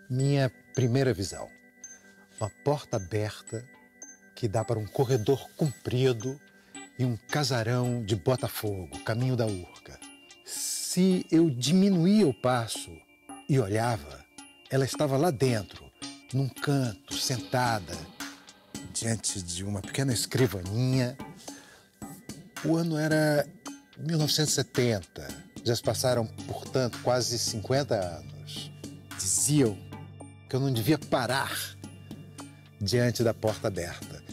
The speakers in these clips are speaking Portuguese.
Minha primeira visão. Uma porta aberta que dá para um corredor comprido e um casarão de Botafogo, caminho da Urca. Se eu diminuía o passo e olhava, ela estava lá dentro, num canto, sentada, diante de uma pequena escrivaninha. O ano era 1970. Já se passaram, portanto, quase 50 anos. Diziam que eu não devia parar diante da porta aberta.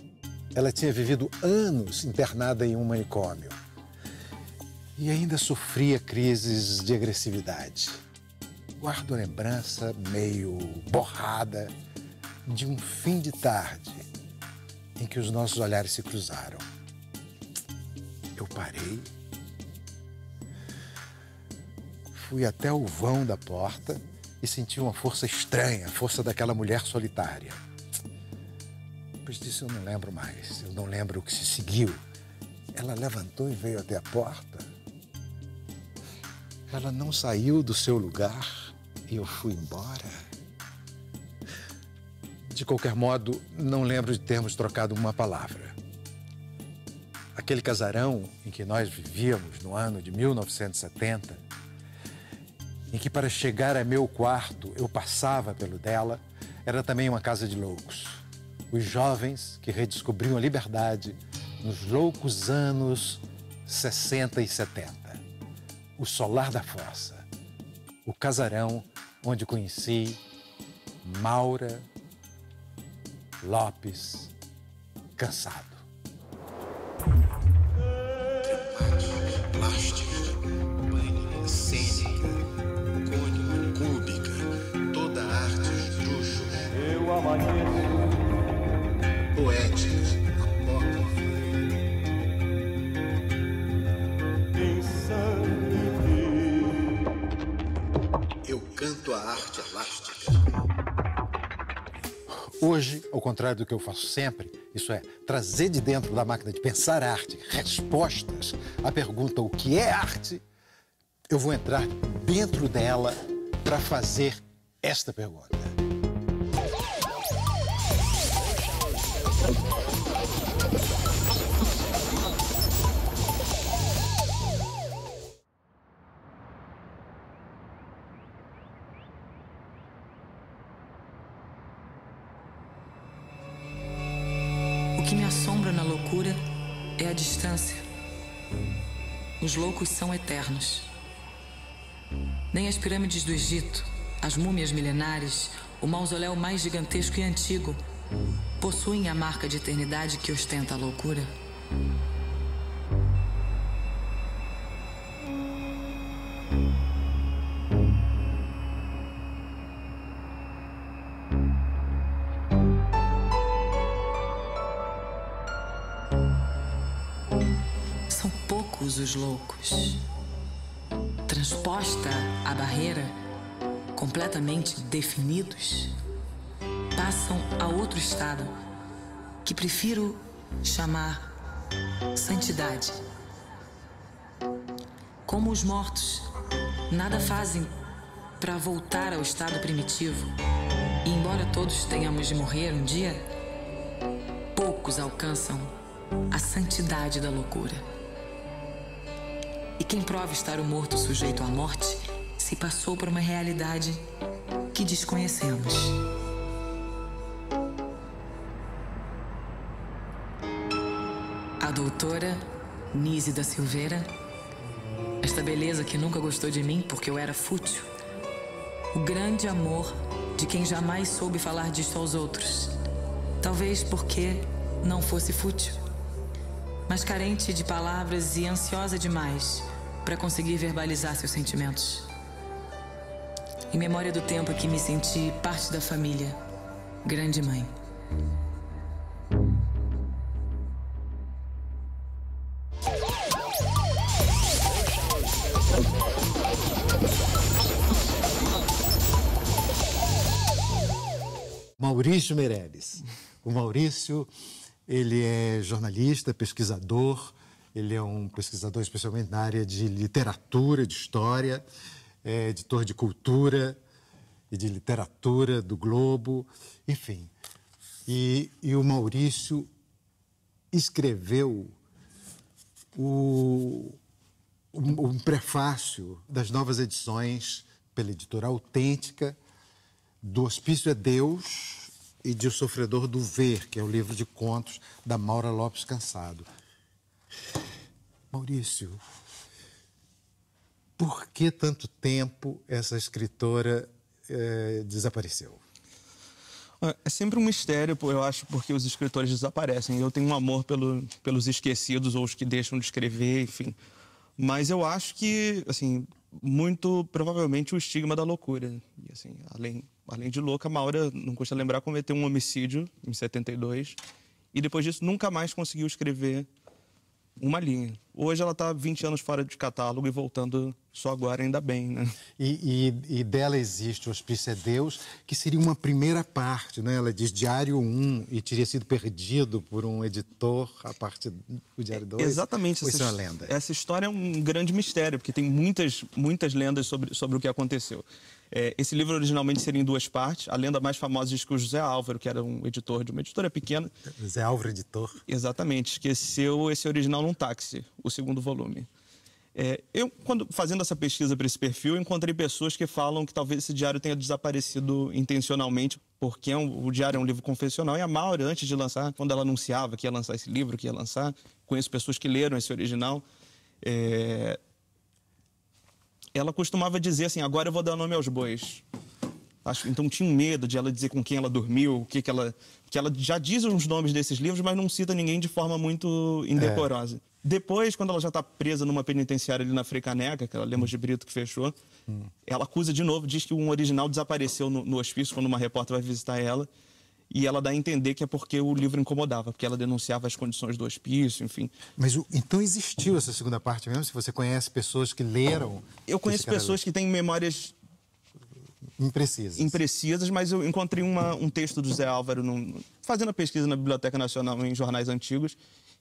Ela tinha vivido anos internada em um manicômio e ainda sofria crises de agressividade. Guardo a lembrança meio borrada de um fim de tarde em que os nossos olhares se cruzaram. Eu parei, fui até o vão da porta e senti uma força estranha, a força daquela mulher solitária. Depois disso eu não lembro mais, eu não lembro o que se seguiu. Ela levantou e veio até a porta. Ela não saiu do seu lugar e eu fui embora. De qualquer modo, não lembro de termos trocado uma palavra. Aquele casarão em que nós vivíamos no ano de 1970, em que para chegar a meu quarto eu passava pelo dela, era também uma casa de loucos. Os jovens que redescobriam a liberdade nos loucos anos 60 e 70. O solar da fossa. O casarão onde conheci Maura Lopes Cansado. Dramática, plástica, banha, cênica, cônica, cúbica, toda arte esdrúxula. Eu amanheço. Poética, apócrifa. Eu canto a arte elástica. Hoje, ao contrário do que eu faço sempre, isso é, trazer de dentro da máquina de pensar arte respostas à pergunta o que é arte, eu vou entrar dentro dela para fazer esta pergunta. O que me assombra na loucura é a distância. Os loucos são eternos. Nem as pirâmides do Egito, as múmias milenares, o mausoléu mais gigantesco e antigo possuem a marca de eternidade que ostenta a loucura. São poucos os loucos. Transposta a barreira, completamente definidos, passam a outro estado que prefiro chamar santidade. Como os mortos, nada fazem para voltar ao estado primitivo. E embora todos tenhamos de morrer um dia, poucos alcançam a santidade da loucura. E quem prova estar o morto sujeito à morte se passou por uma realidade que desconhecemos. A doutora Nise da Silveira, esta beleza que nunca gostou de mim porque eu era fútil, o grande amor de quem jamais soube falar disso aos outros, talvez porque não fosse fútil, mas carente de palavras e ansiosa demais para conseguir verbalizar seus sentimentos. Em memória do tempo em que me senti parte da família, grande mãe. Maurício Meirelles. O Maurício, ele é jornalista, pesquisador, ele é um pesquisador especialmente na área de literatura, de história, é editor de cultura e de literatura do Globo, enfim. E o Maurício escreveu um prefácio das novas edições pela editora Autêntica do Hospício é Deus e de O Sofredor do Ver, que é o livro de contos da Maura Lopes Cansado. Maurício, por que tanto tempo essa escritora desapareceu? É sempre um mistério, eu acho, porque os escritores desaparecem. Eu tenho um amor pelos esquecidos ou os que deixam de escrever, enfim. Mas eu acho que, assim, muito provavelmente o estigma da loucura. E, assim, além de louca, a Maura, não custa lembrar, cometeu um homicídio em 72 e depois disso nunca mais conseguiu escrever uma linha. Hoje ela está 20 anos fora de catálogo e voltando só agora, ainda bem, né? E dela existe O Hospício é Deus, que seria uma primeira parte, né? Ela diz Diário 1 e teria sido perdido por um editor a partir do Diário 2. Exatamente. Ou isso é uma lenda? Essa história é um grande mistério, porque tem muitas lendas sobre o que aconteceu. Esse livro originalmente seria em 2 partes. A lenda mais famosa diz que o José Álvaro, que era um editor de uma editora pequena... José Álvaro, editor. Exatamente. Esqueceu esse original num táxi, o 2º volume. Eu, fazendo essa pesquisa para esse perfil, encontrei pessoas que falam que talvez esse diário tenha desaparecido intencionalmente, porque o diário é um livro confessional. E a Maura, antes de lançar, quando ela anunciava que ia lançar esse livro, que ia lançar, conheço pessoas que leram esse original... ela costumava dizer assim, agora eu vou dar nome aos bois. Então tinha um medo de ela dizer com quem ela dormiu, que ela já diz os nomes desses livros, mas não cita ninguém de forma muito indecorosa. Depois, quando ela já está presa numa penitenciária ali na Frecaneca, aquela Lemos de Brito que fechou, ela acusa de novo, diz que um original desapareceu no hospício quando uma repórter vai visitar ela, e ela dá a entender que é porque o livro incomodava, porque ela denunciava as condições do hospício, enfim. Mas então existiu essa segunda parte mesmo? Se você conhece pessoas que leram... Eu conheço pessoas que têm memórias... Imprecisas, mas eu encontrei um texto do José Álvaro, fazendo a pesquisa na Biblioteca Nacional em jornais antigos,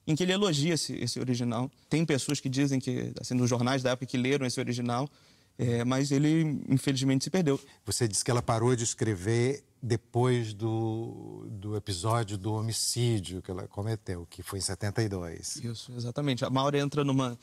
em que ele elogia esse original. Tem pessoas que dizem que, assim, nos jornais da época que leram esse original, mas ele, infelizmente, se perdeu. Você disse que ela parou de escrever depois do episódio do homicídio que ela cometeu, que foi em 72. Isso, exatamente. A Maura entra numa...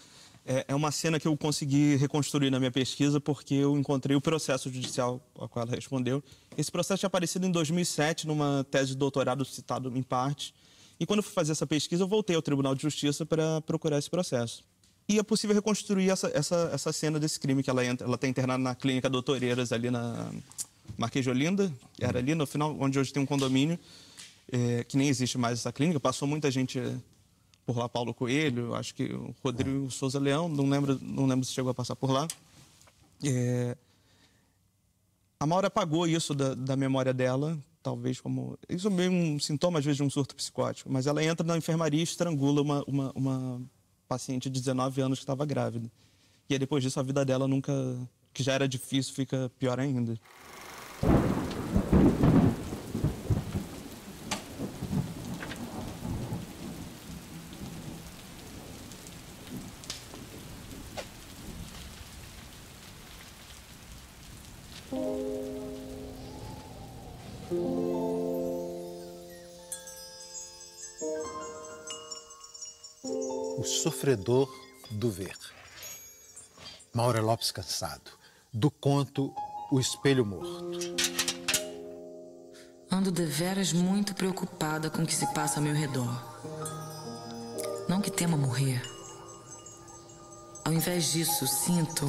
É uma cena que eu consegui reconstruir na minha pesquisa porque eu encontrei o processo judicial ao qual ela respondeu. Esse processo tinha aparecido em 2007 numa tese de doutorado citado em parte. E quando eu fui fazer essa pesquisa, eu voltei ao Tribunal de Justiça para procurar esse processo. E é possível reconstruir essa cena desse crime que ela está internada na Clínica Doutoreiras, ali na Marquês de Olinda, que era ali no final, onde hoje tem um condomínio, que nem existe mais essa clínica. Passou muita gente por lá, Paulo Coelho, acho que o Rodrigo Souza Leão, não lembro se chegou a passar por lá. A Maura apagou isso da memória dela, talvez como... Isso é meio um sintoma, às vezes, de um surto psicótico. Mas ela entra na enfermaria e estrangula uma paciente de 19 anos que estava grávida. E aí, depois disso, a vida dela nunca... que já era difícil, fica pior ainda. O Sofredor do Ver. Maura Lopes Cansado. Do conto O Espelho Morto. Ando deveras muito preocupada com o que se passa ao meu redor. Não que tema morrer. Ao invés disso, sinto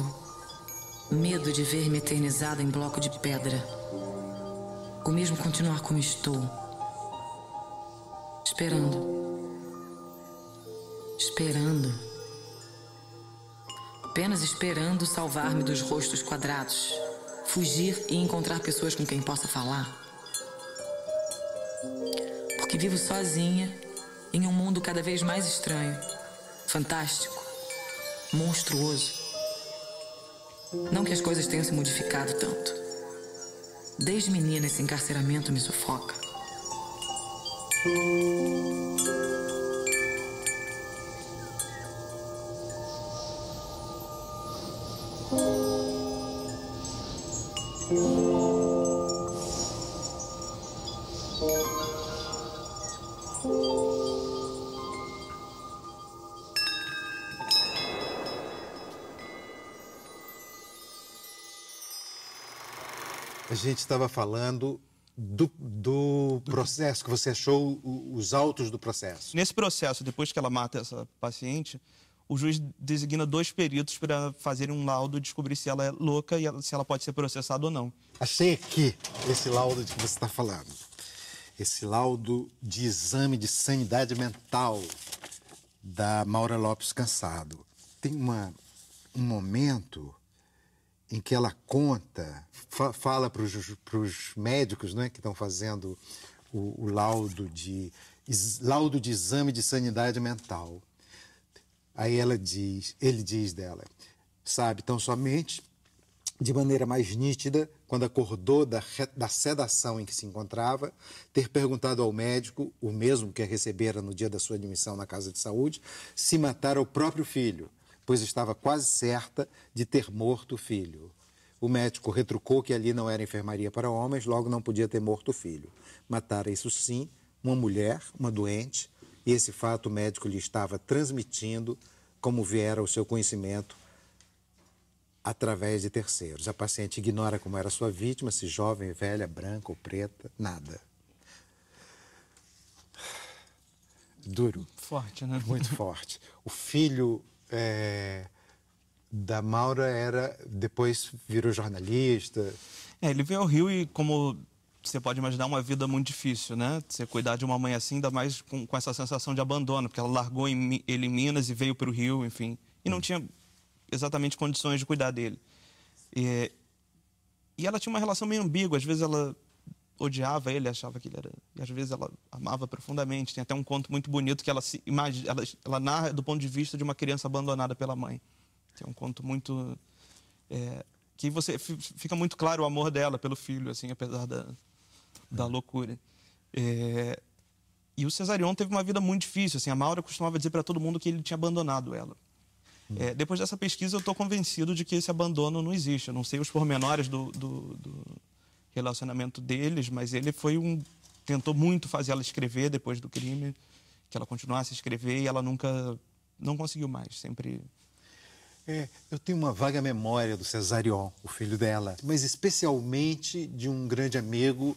medo de ver-me eternizada em bloco de pedra. Ou mesmo continuar como estou. Esperando. Apenas esperando salvar-me dos rostos quadrados. Fugir e encontrar pessoas com quem possa falar. Porque vivo sozinha em um mundo cada vez mais estranho, fantástico, monstruoso. Não que as coisas tenham se modificado tanto. Desde menina esse encarceramento me sufoca. A gente estava falando do processo, que você achou os autos do processo. Nesse processo, depois que ela mata essa paciente, o juiz designa 2 peritos para fazerem um laudo e descobrir se ela é louca e se ela pode ser processada ou não. Achei aqui esse laudo de que você está falando. Esse laudo de exame de sanidade mental da Maura Lopes Cansado. Tem um momento em que ela conta, fala para os médicos, né, que estão fazendo o laudo de exame de sanidade mental. Aí ele diz dela, sabe, tão somente de maneira mais nítida, quando acordou da sedação em que se encontrava, ter perguntado ao médico, o mesmo que a recebera no dia da sua admissão na casa de saúde, se matara o próprio filho, pois estava quase certa de ter morto o filho. O médico retrucou que ali não era enfermaria para homens, logo não podia ter morto o filho. Matara, isso sim, uma mulher, uma doente, e esse fato o médico lhe estava transmitindo como viera ao seu conhecimento através de terceiros. A paciente ignora como era sua vítima, se jovem, velha, branca ou preta, nada. Duro. Forte, né? Muito forte. O filho da Maura depois virou jornalista. Ele veio ao Rio e, como você pode imaginar, uma vida muito difícil, né? Você cuidar de uma mãe assim, ainda mais com essa sensação de abandono, porque ela largou ele em Minas e veio para o Rio, enfim, e não tinha exatamente condições de cuidar dele. E ela tinha uma relação meio ambígua, às vezes ela odiava ele, achava que ele era... E às vezes ela amava profundamente. Tem até um conto muito bonito que ela narra do ponto de vista de uma criança abandonada pela mãe. É um conto muito... que fica muito claro o amor dela pelo filho, assim, apesar da loucura. E o Cesarion teve uma vida muito difícil. Assim, a Maura costumava dizer para todo mundo que ele tinha abandonado ela. Depois dessa pesquisa, eu estou convencido de que esse abandono não existe. Eu não sei os pormenores do relacionamento deles, mas ele tentou muito fazer ela escrever depois do crime, que ela continuasse a escrever, e ela nunca não conseguiu mais, sempre... eu tenho uma vaga memória do Cesarion, o filho dela, mas especialmente de um grande amigo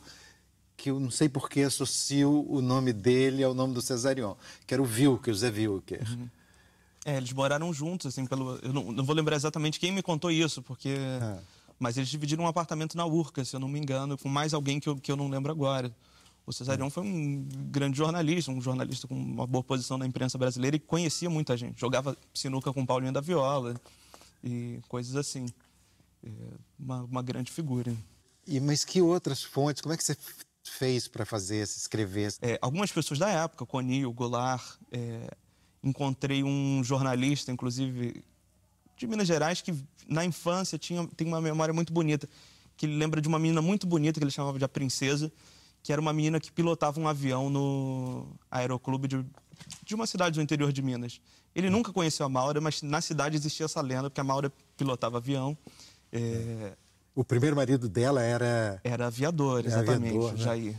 que eu não sei por que associo o nome dele ao nome do Cesarion, que era o Wilker, José Wilker. Uhum. Eles moraram juntos, assim, eu não vou lembrar exatamente quem me contou isso, porque... Mas eles dividiram um apartamento na Urca, se eu não me engano, com mais alguém que eu não lembro agora. O Cesarion foi um grande jornalista, um jornalista com uma boa posição na imprensa brasileira e conhecia muita gente. Jogava sinuca com Paulinho da Viola e coisas assim. Uma grande figura. Mas que outras fontes? Como é que você fez para escrever? Algumas pessoas da época, Conil, Goulart, encontrei um jornalista, inclusive, de Minas Gerais, que na infância tem uma memória muito bonita, que ele lembra de uma menina muito bonita, que ele chamava de A Princesa, que era uma menina que pilotava um avião no aeroclube de uma cidade do interior de Minas. Ele nunca conheceu a Maura, mas na cidade existia essa lenda, porque a Maura pilotava avião. O primeiro marido dela era... Era aviador, exatamente, aviador, né? Jair.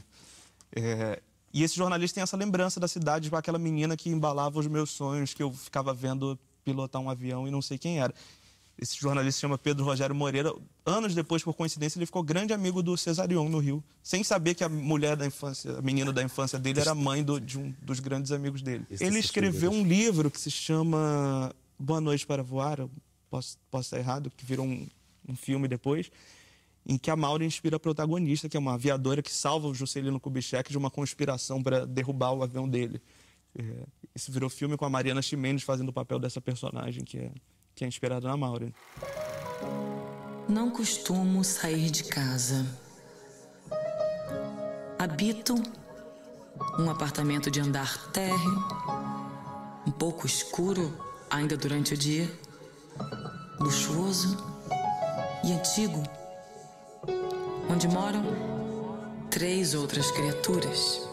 E esse jornalista tem essa lembrança da cidade com aquela menina que embalava os meus sonhos, que eu ficava vendo pilotar um avião e não sei quem era. Esse jornalista se chama Pedro Rogério Moreira. Anos depois, por coincidência, ele ficou grande amigo do Cesarion no Rio, sem saber que a mulher da infância, a menina da infância dele, era mãe de um dos grandes amigos dele. Ele escreveu um livro que se chama Boa Noite para Voar, eu posso estar errado, que virou um filme depois, em que a Maura inspira a protagonista, que é uma aviadora que salva o Juscelino Kubitschek de uma conspiração para derrubar o avião dele. Isso virou filme com a Mariana Ximenes fazendo o papel dessa personagem que é inspirada na Maura. Não costumo sair de casa. Habito um apartamento de andar térreo, um pouco escuro ainda durante o dia, luxuoso e antigo, onde moram 3 outras criaturas.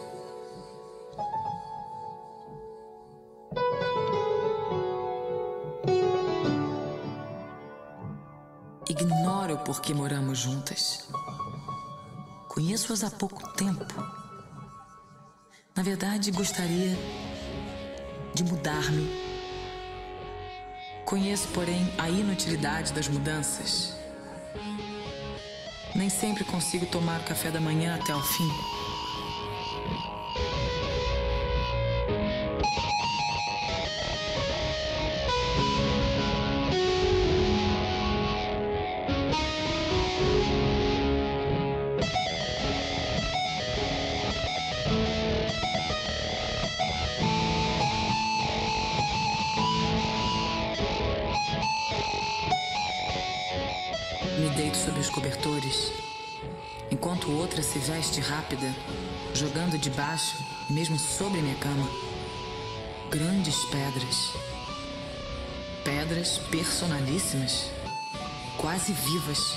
Ignoro por que moramos juntas. Conheço-as há pouco tempo. Na verdade, gostaria de mudar-me. Conheço, porém, a inutilidade das mudanças. Nem sempre consigo tomar o café da manhã até o fim. Me deito sob os cobertores, enquanto outra se veste rápida, jogando debaixo, mesmo sobre minha cama, grandes pedras. Pedras personalíssimas, quase vivas,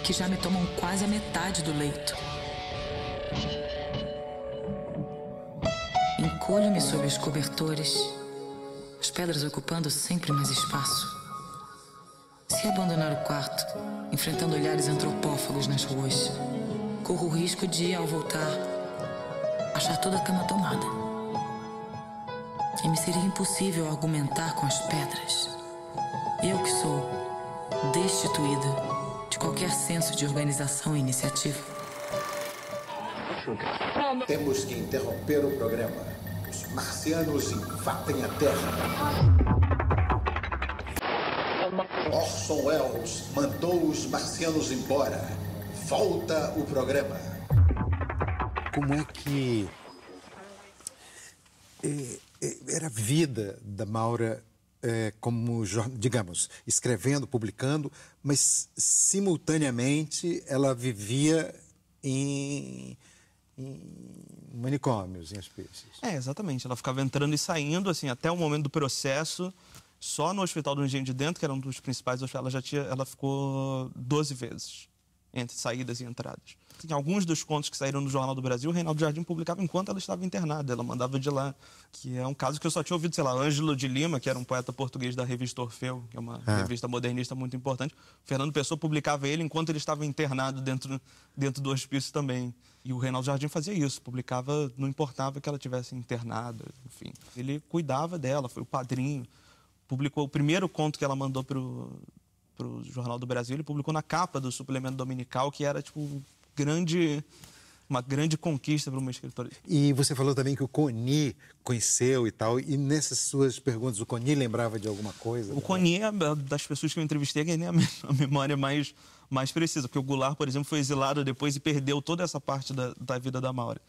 que já me tomam quase a metade do leito. Encolho-me sob os cobertores, as pedras ocupando sempre mais espaço. Se abandonar o quarto, enfrentando olhares antropófagos nas ruas, corro o risco de, ao voltar, achar toda a cama tomada. E me seria impossível argumentar com as pedras. Eu que sou destituída de qualquer senso de organização e iniciativa. Temos que interromper o programa. Os marcianos invadem a Terra. Orson Welles mandou os marcianos embora. Volta o programa. Como é que era a vida da Maura como, digamos, escrevendo, publicando, mas simultaneamente ela vivia em manicômios, em hospícios? Exatamente. Ela ficava entrando e saindo, assim, até o momento do processo. Só no Hospital do Engenho de Dentro, que era um dos principais hospitais, ela ficou 12 vezes, entre saídas e entradas. Em alguns dos contos que saíram no Jornal do Brasil, o Reinaldo Jardim publicava enquanto ela estava internada. Ela mandava de lá, que é um caso que eu só tinha ouvido, sei lá, Ângelo de Lima, que era um poeta português da revista Orfeu, que é uma revista modernista muito importante. Fernando Pessoa publicava ele enquanto ele estava internado dentro do hospício também. E o Reinaldo Jardim fazia isso, publicava, não importava que ela tivesse internada, enfim. Ele cuidava dela, foi o padrinho. Publicou o primeiro conto que ela mandou pro Jornal do Brasil, ele publicou na capa do suplemento dominical, que era, tipo, uma grande conquista para uma escritora. E você falou também que o Coni conheceu e tal, e nessas suas perguntas, o Coni lembrava de alguma coisa? O Coni é das pessoas que eu entrevistei, que tem a memória mais precisa, porque o Goulart, por exemplo, foi exilado depois e perdeu toda essa parte da vida da Maura.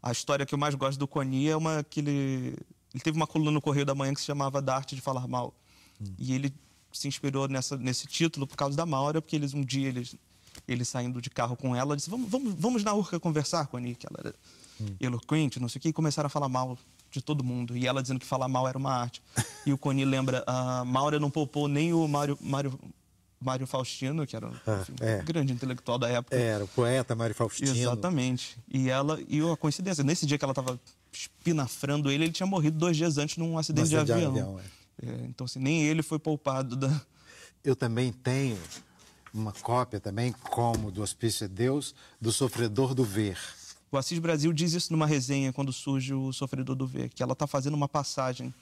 A história que eu mais gosto do Coni é uma que ele teve uma coluna no Correio da Manhã que se chamava Da Arte de Falar Mal. E ele se inspirou nesse título por causa da Maura, porque um dia ele saindo de carro com ela, disse, vamos na Urca conversar, Coni, que ela era eloquente, não sei o quê, e começaram a falar mal de todo mundo. E ela dizendo que falar mal era uma arte. E o Coni lembra, a Maura não poupou nem o Mário Faustino, que era um grande intelectual da época. Era o poeta Mário Faustino. Exatamente. E a coincidência, nesse dia que ela estava espinafrando ele tinha morrido 2 dias antes num acidente de avião. Então, assim, nem ele foi poupado da... Eu também tenho uma cópia também, como do Hospício de Deus, do Sofredor do Ver. O Assis Brasil diz isso numa resenha, quando surge o Sofredor do Ver, que ela está fazendo uma passagem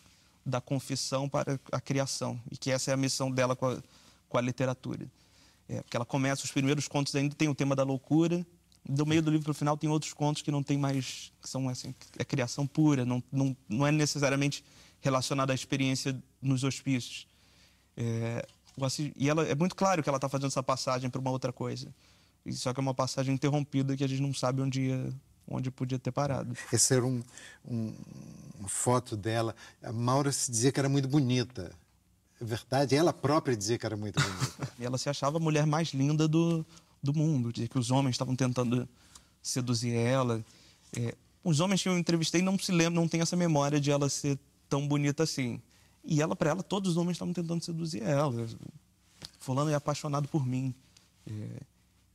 da confissão para a criação, e que essa é a missão dela com a literatura. Porque ela começa, os primeiros contos ainda tem o tema da loucura, do meio do livro para o final tem outros contos que não tem mais, que são assim, é criação pura, não é necessariamente relacionada à experiência nos hospícios. E ela é muito claro que ela está fazendo essa passagem para uma outra coisa. Só que é uma passagem interrompida que a gente não sabe onde podia ter parado. Essa era uma foto dela. A Maura se dizia que era muito bonita. É verdade, ela própria dizia que era muito bonita. E ela se achava a mulher mais linda do mundo. Dizia que os homens estavam tentando seduzir ela. Os homens que eu entrevistei não se lembram, não tem essa memória de ela ser tão bonita assim. E para ela, todos os homens estavam tentando seduzir ela. Fulano é apaixonado por mim.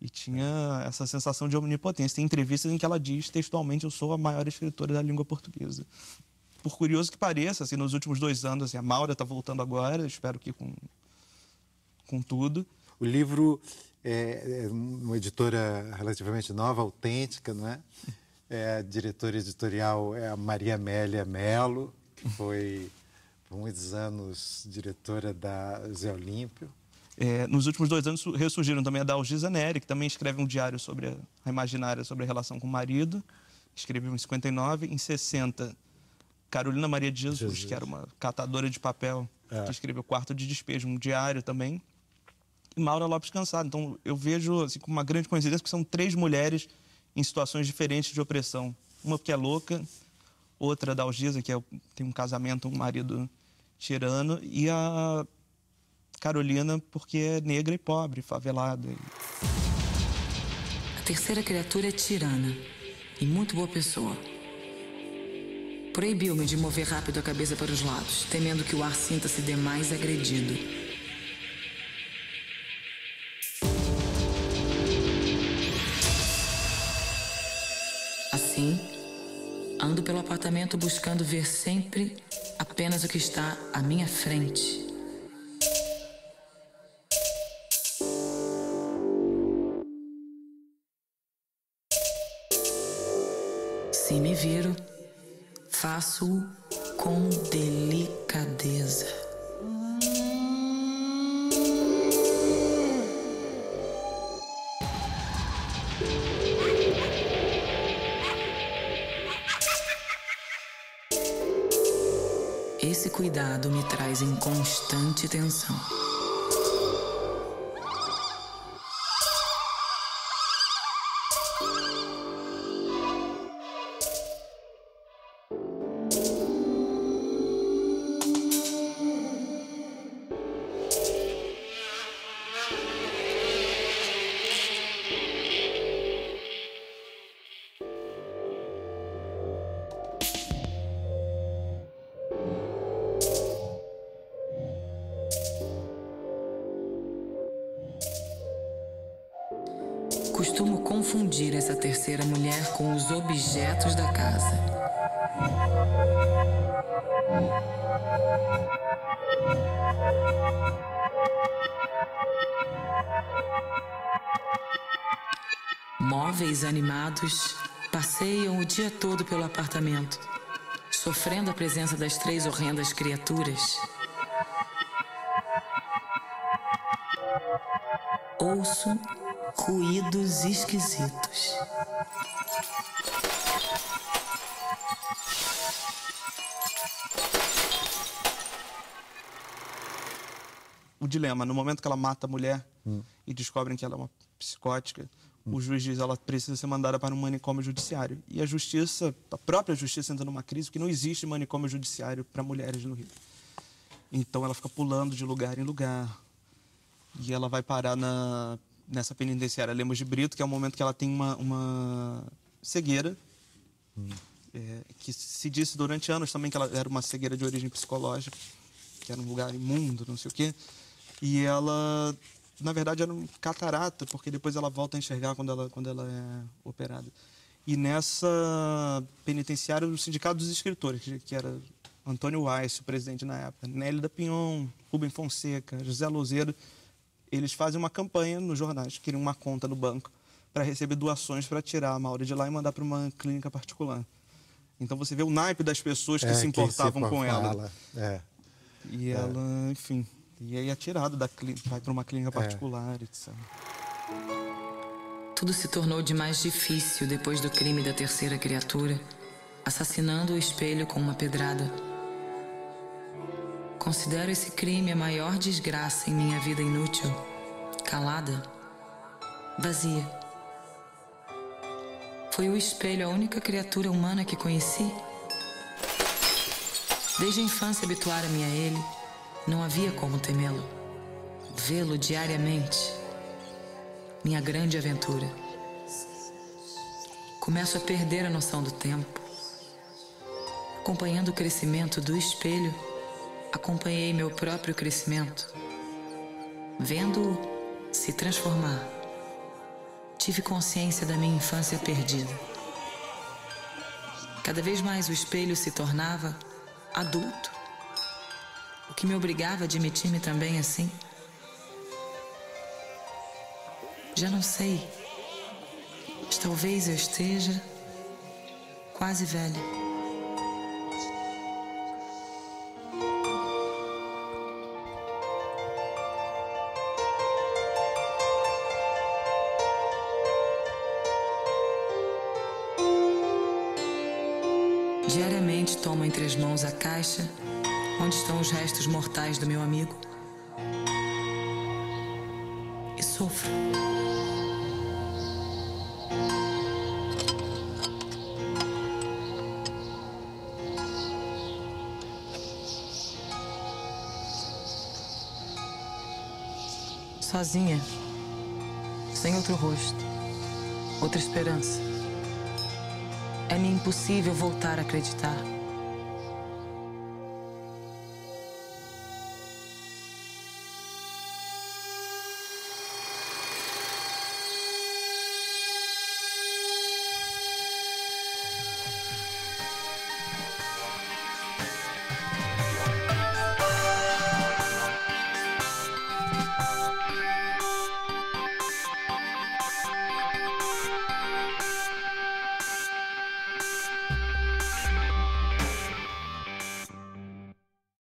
E tinha essa sensação de omnipotência. Tem entrevistas em que ela diz textualmente: eu sou a maior escritora da língua portuguesa. Por curioso que pareça, assim, nos últimos 2 anos, assim, a Maura está voltando agora, espero que com tudo. O livro é uma editora relativamente nova, autêntica, não é? A diretora editorial é a Maria Amélia Mello, que foi por muitos anos diretora da Zé Olímpio. Nos últimos 2 anos ressurgiram também a Dalgisa Neri, que também escreve um diário sobre a imaginária, sobre a relação com o marido. Escreveu em 59. Em 60, Carolina Maria de Jesus, que era uma catadora de papel, que escreveu Quarto de Despejo, um diário também. E Maura Lopes Cansado. Então, eu vejo assim, com uma grande coincidência que são 3 mulheres em situações diferentes de opressão. Uma porque é louca, outra, Dalgisa, que tem um casamento, um marido tirano, e a Carolina, porque é negra e pobre, favelada. A terceira criatura é tirana e muito boa pessoa. Proibiu-me de mover rápido a cabeça para os lados, temendo que o ar sinta-se demais agredido. Assim, ando pelo apartamento buscando ver sempre apenas o que está à minha frente. Se me viro, faço-o com delicadeza. Esse cuidado me traz em constante tensão. Costumo confundir essa terceira mulher com os objetos da casa. Móveis animados passeiam o dia todo pelo apartamento, sofrendo a presença das 3 horrendas criaturas. Ouço ruídos esquisitos. O dilema, no momento que ela mata a mulher e descobrem que ela é uma psicótica, o juiz diz que ela precisa ser mandada para um manicômio judiciário. E a própria justiça entra numa crise, porque não existe manicômio judiciário para mulheres no Rio. Então ela fica pulando de lugar em lugar. E ela vai parar nessa penitenciária Lemos de Brito, que é o momento que ela tem uma cegueira, que se disse durante anos também que ela era uma cegueira de origem psicológica, que era um lugar imundo, não sei o quê. E ela, na verdade, era um catarata, porque depois ela volta a enxergar quando ela é operada. E nessa penitenciária, o Sindicato dos Escritores, que era Antônio Weiss, o presidente na época, Nélida Pinhon, Rubem Fonseca, José Louzeiro, eles fazem uma campanha nos jornais, queriam uma conta no banco para receber doações para tirar a Maura de lá e mandar para uma clínica particular. Então você vê o naipe das pessoas que se importavam com ela. E ela, enfim, e aí é tirada da clínica, vai para uma clínica particular, etc. Tudo se tornou de mais difícil depois do crime da terceira criatura, assassinando o espelho com uma pedrada. Considero esse crime a maior desgraça em minha vida inútil, calada, vazia. Foi o espelho a única criatura humana que conheci. Desde a infância habituara-me a ele, não havia como temê-lo. Vê-lo diariamente, minha grande aventura. Começo a perder a noção do tempo. Acompanhando o crescimento do espelho, acompanhei meu próprio crescimento. Vendo-o se transformar, tive consciência da minha infância perdida. Cada vez mais o espelho se tornava adulto, o que me obrigava a admitir-me também assim. Já não sei, mas talvez eu esteja quase velha. Diariamente tomo entre as mãos a caixa onde estão os restos mortais do meu amigo e sofro. Sozinha, sem outro rosto, outra esperança. É-me impossível voltar a acreditar.